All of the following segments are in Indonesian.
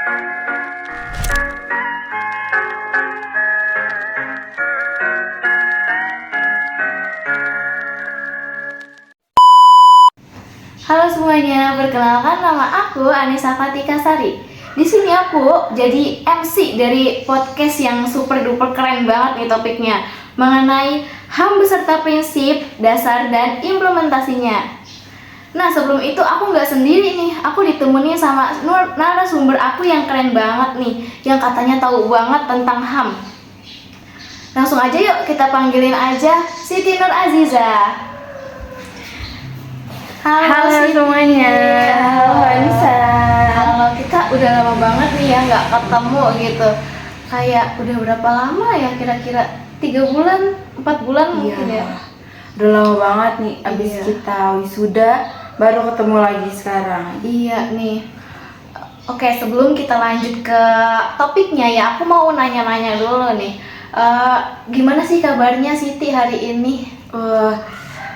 Halo semuanya, perkenalkan nama aku Anissa Fatika Sari. Di sini aku jadi MC dari podcast yang super duper keren banget nih topiknya, mengenai HAM beserta prinsip, dasar, dan implementasinya. Nah sebelum itu aku nggak sendiri nih, aku ditemani sama narasumber aku yang keren banget nih, yang katanya tahu banget tentang HAM. Langsung aja yuk kita panggilin aja Siti Nur Aziza. Halo Siti. semuanya. Halo Anissa. Halo, kita udah lama banget nih ya nggak ketemu gitu. Kayak udah berapa lama ya kira-kira? 3 bulan, 4 bulan mungkin ya. Udah lama banget nih abis Iya. kita wisuda baru ketemu lagi sekarang. Iya nih. Oke, sebelum kita lanjut ke topiknya ya, aku mau nanya-nanya dulu nih. Gimana sih kabarnya Siti hari ini?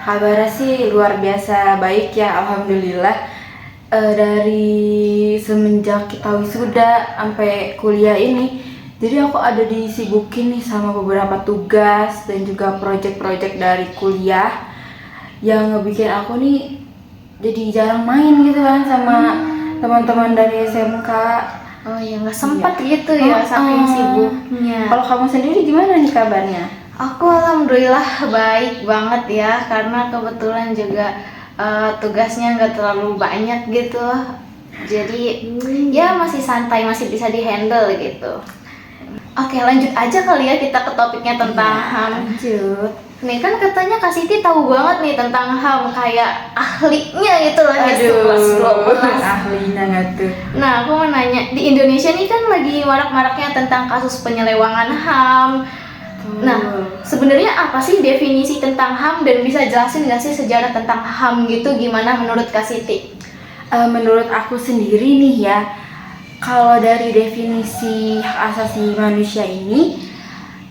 Kabarnya sih luar biasa baik ya, alhamdulillah. Dari semenjak kita wisuda sampai kuliah ini, jadi aku ada disibukin nih sama beberapa tugas dan juga project-project dari kuliah yang ngebikin aku nih jadi jarang main gitu kan sama teman-teman dari SMK. Oh ya, nggak sempat gitu ya saking sibuknya. Kalau kamu sendiri gimana nih kabarnya? Aku alhamdulillah baik banget ya, karena kebetulan juga tugasnya nggak terlalu banyak gitu. Jadi ya masih santai, masih bisa dihandle gitu. Oke, lanjut aja kali ya kita ke topiknya tentang HAM. Lanjut. Nih kan katanya Kak Siti tahu banget nih tentang HAM, kayak ahlinya gitu lah ya, 11-12. Ahlinya nggak tuh? Nah, aku mau nanya, di Indonesia nih kan lagi marak-maraknya tentang kasus penyelewangan HAM. Nah, sebenarnya apa sih definisi tentang HAM, dan bisa jelasin nggak sih sejarah tentang HAM gitu, gimana menurut Kak Siti? Menurut aku sendiri nih ya, kalau dari definisi hak asasi manusia ini,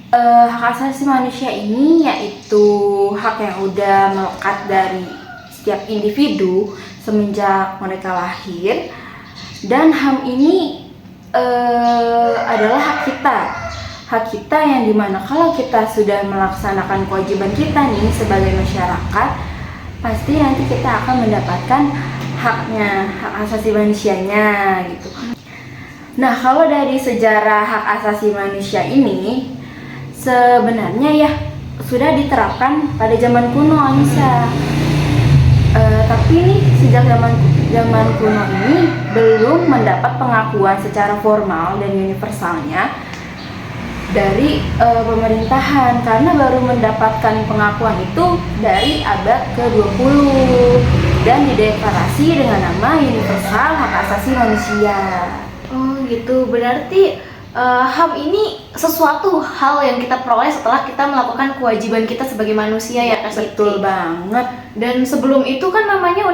hak asasi manusia ini yaitu hak yang udah melekat dari setiap individu semenjak mereka lahir, dan HAM ini adalah hak kita yang dimana kalau kita sudah melaksanakan kewajiban kita nih sebagai masyarakat, pasti nanti kita akan mendapatkan hak asasi manusianya gitu. Nah, kalau dari sejarah hak asasi manusia ini sebenarnya ya sudah diterapkan pada zaman kuno, Anissa. Tapi nih sejak zaman kuno ini belum mendapat pengakuan secara formal dan universalnya dari pemerintahan, karena baru mendapatkan pengakuan itu dari abad ke-20 dan dideklarasi dengan nama Universal Hak Asasi Manusia. Oh gitu, berarti HAM ini sesuatu hal yang kita peroleh setelah kita melakukan kewajiban kita sebagai manusia ya Kak Siti? Betul banget. Dan sebelum itu kan namanya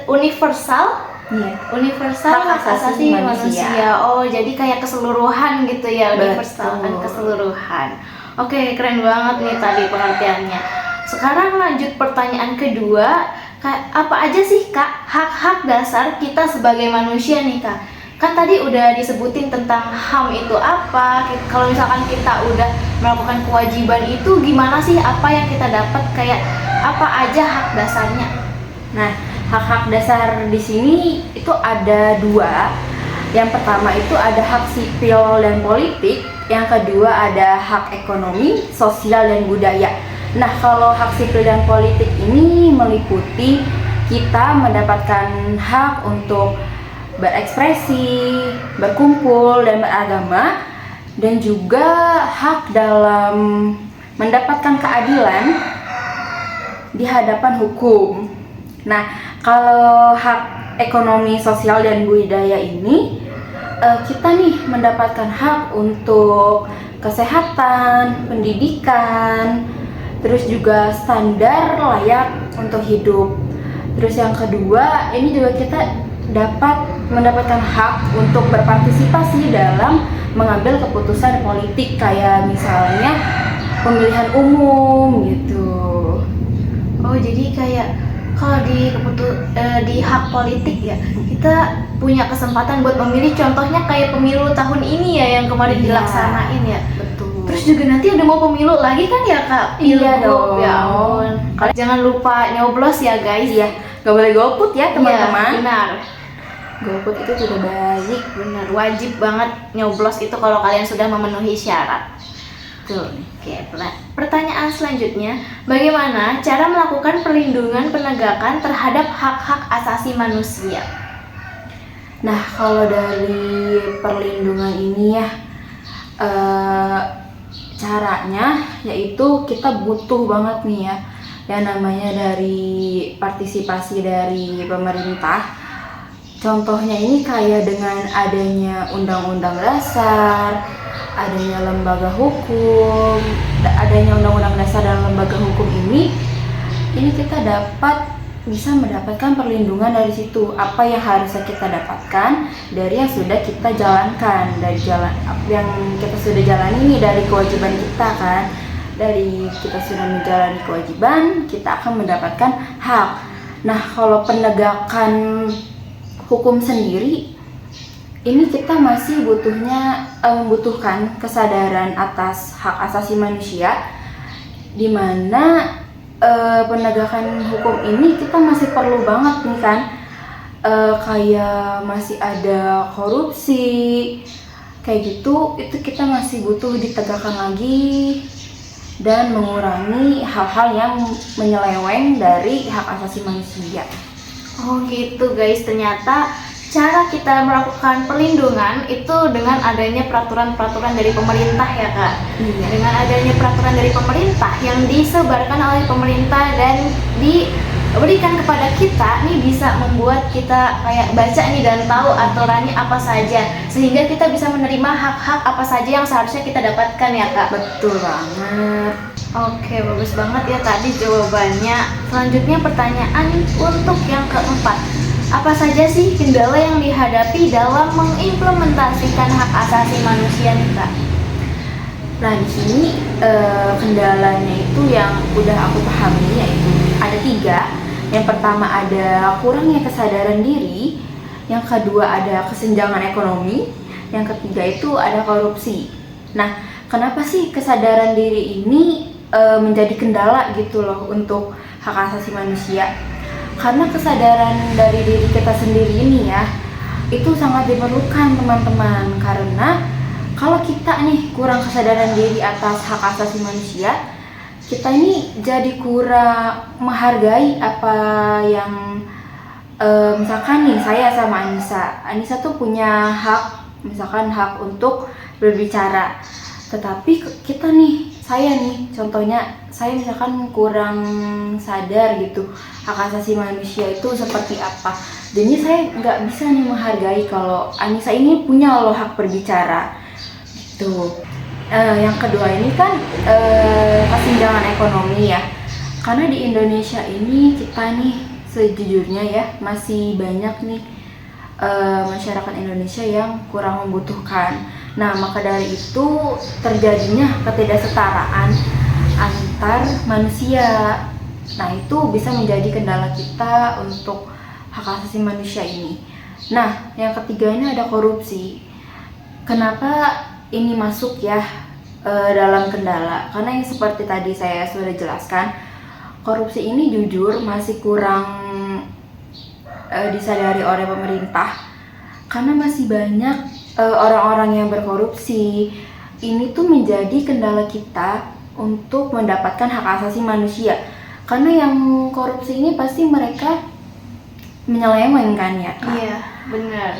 universal hak asasi manusia. Oh, jadi kayak keseluruhan gitu ya, universal kan keseluruhan. Oke, keren banget nih tadi pengertiannya. Sekarang lanjut pertanyaan kedua, apa aja sih Kak hak-hak dasar kita sebagai manusia nih Kak? Kan tadi udah disebutin tentang HAM itu apa. Kalau misalkan kita udah melakukan kewajiban itu, gimana sih apa yang kita dapat, kayak apa aja hak dasarnya? Nah, hak-hak dasar di sini itu ada 2. Yang pertama itu ada hak sipil dan politik, yang kedua ada hak ekonomi, sosial, dan budaya. Nah, kalau hak sipil dan politik ini meliputi kita mendapatkan hak untuk berekspresi, berkumpul, dan beragama, dan juga hak dalam mendapatkan keadilan di hadapan hukum. Nah, kalau hak ekonomi, sosial, dan budaya ini kita nih mendapatkan hak untuk kesehatan, pendidikan, terus juga standar layak untuk hidup. Terus yang kedua, ini juga kita dapat mendapatkan hak untuk berpartisipasi dalam mengambil keputusan politik, kayak misalnya pemilihan umum gitu. Oh, jadi kayak kalau di hak politik ya, kita punya kesempatan buat memilih, contohnya kayak pemilu tahun ini ya yang kemarin dilaksanain ya. Betul. Terus juga nanti udah mau pemilu lagi kan ya Kak? Iya Pilgub, dong. ya ampun. Jangan lupa nyoblos ya guys. Iya, gak boleh golput ya teman-teman. Iya, benar. Golput itu tidak baik. Benar, wajib banget nyoblos itu kalau kalian sudah memenuhi syarat. Tuh. Oke, pertanyaan selanjutnya, bagaimana cara melakukan perlindungan penegakan terhadap hak-hak asasi manusia? Nah, kalau dari perlindungan ini ya, caranya yaitu kita butuh banget nih ya, yang namanya dari partisipasi dari pemerintah. Contohnya ini kayak dengan adanya undang-undang dasar, adanya lembaga hukum, adanya undang-undang dasar dan lembaga hukum ini kita bisa mendapatkan perlindungan dari situ. Apa yang harusnya kita dapatkan dari yang sudah kita jalankan, dari yang kita sudah jalani ini, dari kewajiban kita kan. Dari kita sudah menjalani kewajiban, kita akan mendapatkan hak. Nah, kalau penegakan hukum sendiri ini kita masih membutuhkan kesadaran atas hak asasi manusia, di mana penegakan hukum ini kita masih perlu banget nih kan, kayak masih ada korupsi kayak gitu, itu kita masih butuh ditegakkan lagi dan mengurangi hal-hal yang menyeleweng dari hak asasi manusia. Oh gitu guys, ternyata cara kita melakukan perlindungan itu dengan adanya peraturan-peraturan dari pemerintah ya Kak. Iya. Dengan adanya peraturan dari pemerintah yang disebarkan oleh pemerintah dan diberikan kepada kita, nih bisa membuat kita kayak baca nih dan tahu aturannya apa saja, sehingga kita bisa menerima hak-hak apa saja yang seharusnya kita dapatkan ya Kak. Betul banget. Oke, bagus banget ya tadi jawabannya. Selanjutnya pertanyaan untuk yang keempat. Apa saja sih kendala yang dihadapi dalam mengimplementasikan hak asasi manusia nih Kak? Nah, di sini kendalanya itu yang udah aku pahami yaitu ada 3. Yang pertama ada kurangnya kesadaran diri, yang kedua ada kesenjangan ekonomi, yang ketiga itu ada korupsi. Nah, kenapa sih kesadaran diri ini menjadi kendala gitu loh untuk hak asasi manusia? Karena kesadaran dari diri kita sendiri ini ya, itu sangat diperlukan teman-teman. Karena kalau kita nih kurang kesadaran diri atas hak asasi manusia, kita ini jadi kurang menghargai apa yang misalkan nih saya sama Anissa tuh punya hak, misalkan hak untuk berbicara. Tetapi kita nih, contohnya saya misalkan kurang sadar gitu hak asasi manusia itu seperti apa. Jadi saya nggak bisa nih menghargai kalau Anissa ini punya loh hak berbicara gitu. Yang kedua ini kan kesenjangan ekonomi ya. Karena di Indonesia ini kita nih sejujurnya ya masih banyak nih masyarakat Indonesia yang kurang membutuhkan. Nah, maka dari itu terjadinya ketidaksetaraan antar manusia. Nah, itu bisa menjadi kendala kita untuk hak asasi manusia ini. Nah, yang ketiga ini ada korupsi. Kenapa ini masuk ya dalam kendala? Karena yang seperti tadi saya sudah jelaskan, korupsi ini jujur masih kurang disadari oleh pemerintah. Karena masih banyak orang-orang yang berkorupsi. Ini tuh menjadi kendala kita untuk mendapatkan hak asasi manusia. Karena yang korupsi ini pasti mereka menyelewengkan ya Kak. Iya, benar.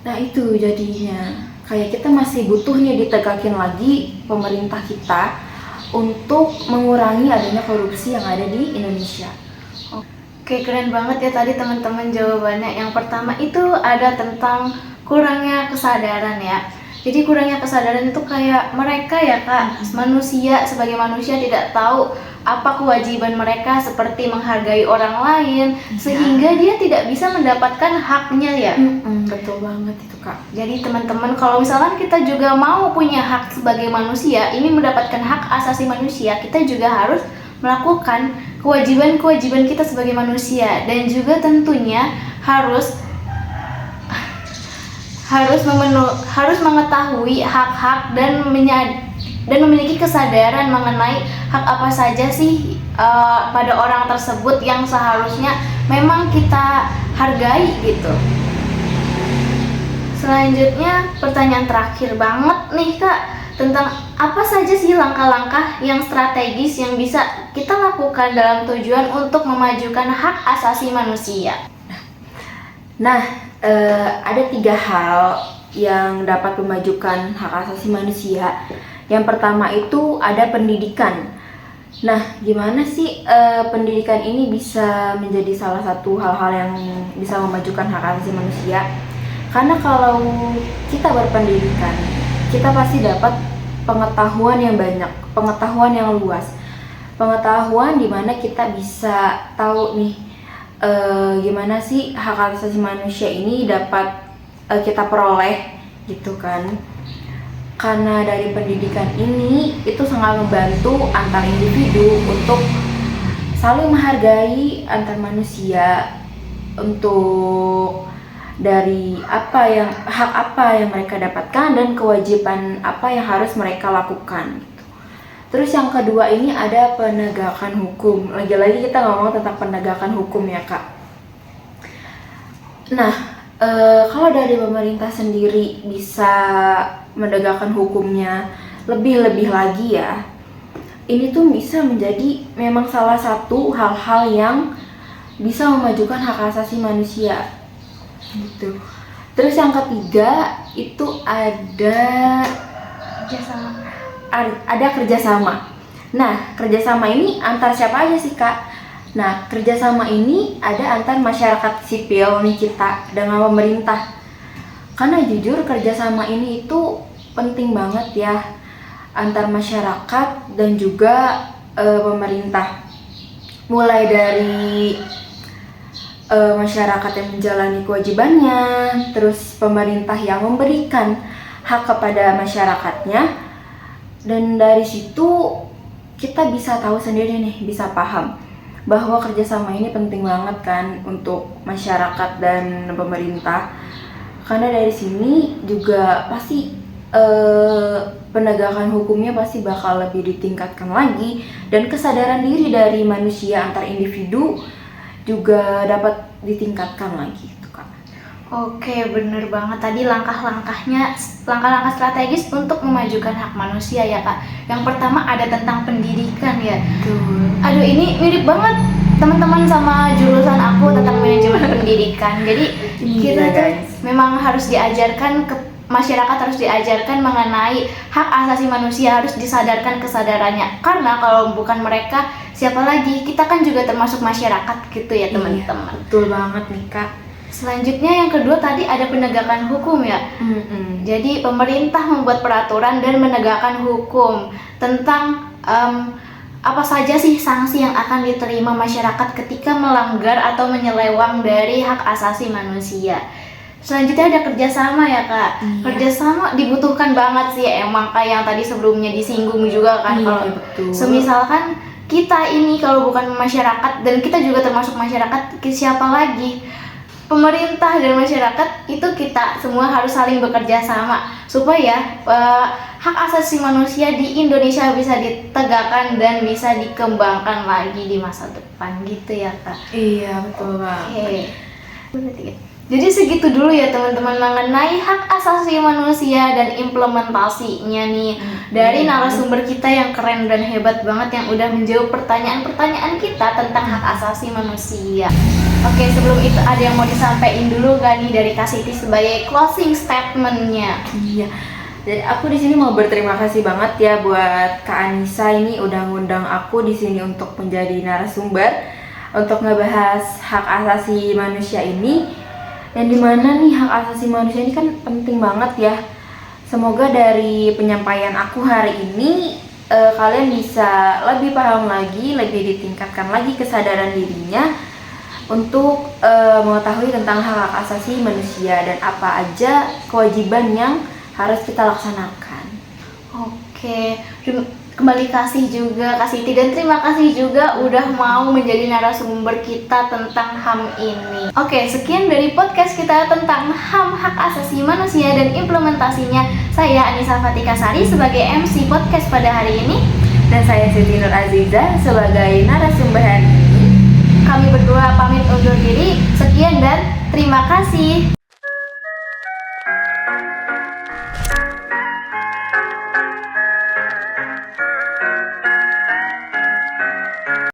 Nah itu jadinya kayak kita masih butuh nih ditegakin lagi pemerintah kita untuk mengurangi adanya korupsi yang ada di Indonesia. Oke, keren banget ya tadi teman-teman jawabannya. Yang pertama itu ada tentang kurangnya kesadaran ya. Jadi kurangnya kesadaran itu kayak mereka ya Kak, manusia sebagai manusia tidak tahu apa kewajiban mereka seperti menghargai orang lain, sehingga dia tidak bisa mendapatkan haknya ya. Betul banget itu Kak. Jadi teman-teman, kalau misalkan kita juga mau punya hak sebagai manusia, ini mendapatkan hak asasi manusia, kita juga harus melakukan kewajiban-kewajiban kita sebagai manusia, dan juga tentunya harus mengetahui hak-hak dan memiliki kesadaran mengenai hak apa saja sih pada orang tersebut yang seharusnya memang kita hargai gitu. Selanjutnya pertanyaan terakhir banget nih Kak, tentang apa saja sih langkah-langkah yang strategis yang bisa kita lakukan dalam tujuan untuk memajukan hak asasi manusia. Nah, ada 3 hal yang dapat memajukan hak asasi manusia. Yang pertama itu ada pendidikan. Nah, gimana sih pendidikan ini bisa menjadi salah satu hal-hal yang bisa memajukan hak asasi manusia? Karena kalau kita berpendidikan, kita pasti dapat pengetahuan yang banyak, pengetahuan yang luas, pengetahuan di mana kita bisa tahu nih gimana sih hak asasi manusia ini dapat kita peroleh gitu kan. Karena dari pendidikan ini itu sangat membantu antar individu untuk saling menghargai antar manusia, untuk dari hak apa yang mereka dapatkan dan kewajiban apa yang harus mereka lakukan gitu. Terus yang kedua ini ada penegakan hukum. Lagi-lagi kita ngomong tentang penegakan hukum ya Kak. Nah, kalau dari pemerintah sendiri bisa menegakkan hukumnya lebih lagi ya, ini tuh bisa menjadi memang salah satu hal-hal yang bisa memajukan hak asasi manusia gitu. Terus yang ketiga itu ada kerjasama. Nah, kerjasama ini antar siapa aja sih Kak? Nah, kerjasama ini ada antar masyarakat sipil nih kita dengan pemerintah. Karena jujur kerjasama ini itu penting banget ya antar masyarakat dan juga pemerintah. Mulai dari masyarakat yang menjalani kewajibannya, terus pemerintah yang memberikan hak kepada masyarakatnya, dan dari situ kita bisa tahu sendiri nih, bisa paham bahwa kerjasama ini penting banget kan untuk masyarakat dan pemerintah. Karena dari sini juga pasti penegakan hukumnya pasti bakal lebih ditingkatkan lagi, dan kesadaran diri dari manusia antar individu juga dapat ditingkatkan lagi itu Kak. Oke, bener banget tadi langkah-langkah strategis untuk memajukan hak manusia ya Kak. Yang pertama ada tentang pendidikan ya. Betul. Aduh, ini mirip banget teman-teman sama jurusan aku tentang manajemen pendidikan. Jadi kita tuh memang harus diajarkan masyarakat harus diajarkan mengenai hak asasi manusia, harus disadarkan kesadarannya. Karena kalau bukan mereka, siapa lagi? Kita kan juga termasuk masyarakat gitu ya teman-teman. Betul banget nih Kak. Selanjutnya yang kedua tadi ada penegakan hukum ya. Jadi pemerintah membuat peraturan dan menegakkan hukum tentang apa saja sih sanksi yang akan diterima masyarakat ketika melanggar atau menyeleweng dari hak asasi manusia. Selanjutnya ada kerjasama ya Kak. Kerjasama dibutuhkan banget sih emang kayak yang tadi sebelumnya disinggung juga kan. Kalau semisalkan kita ini kalau bukan masyarakat dan kita juga termasuk masyarakat, siapa lagi? Pemerintah dan masyarakat itu kita semua harus saling bekerja sama supaya hak asasi manusia di Indonesia bisa ditegakkan dan bisa dikembangkan lagi di masa depan gitu ya Kak. Iya betul banget. Jadi segitu dulu ya teman-teman mengenai hak asasi manusia dan implementasinya nih dari narasumber kita yang keren dan hebat banget yang udah menjawab pertanyaan-pertanyaan kita tentang hak asasi manusia. Oke, sebelum itu ada yang mau disampaikan dulu gak nih dari Kak Siti sebagai closing statement-nya? Iya. Jadi aku di sini mau berterima kasih banget ya buat Kak Anissa ini udah ngundang aku di sini untuk menjadi narasumber untuk ngebahas hak asasi manusia ini. Dan dimana nih hak asasi manusia ini kan penting banget ya. Semoga dari penyampaian aku hari ini kalian bisa lebih paham lagi, lebih ditingkatkan lagi kesadaran dirinya untuk mengetahui tentang hak asasi manusia dan apa aja kewajiban yang harus kita laksanakan. Oke, kembali kasih Ti, dan terima kasih juga udah mau menjadi narasumber kita tentang HAM ini. Oke, sekian dari podcast kita tentang HAM, hak asasi manusia dan implementasinya. Saya Anissa Fatika Sari sebagai MC podcast pada hari ini, dan saya Siti Nur Aziza sebagai narasumber hari ini. Kami berdua pamit undur diri. Sekian dan terima kasih.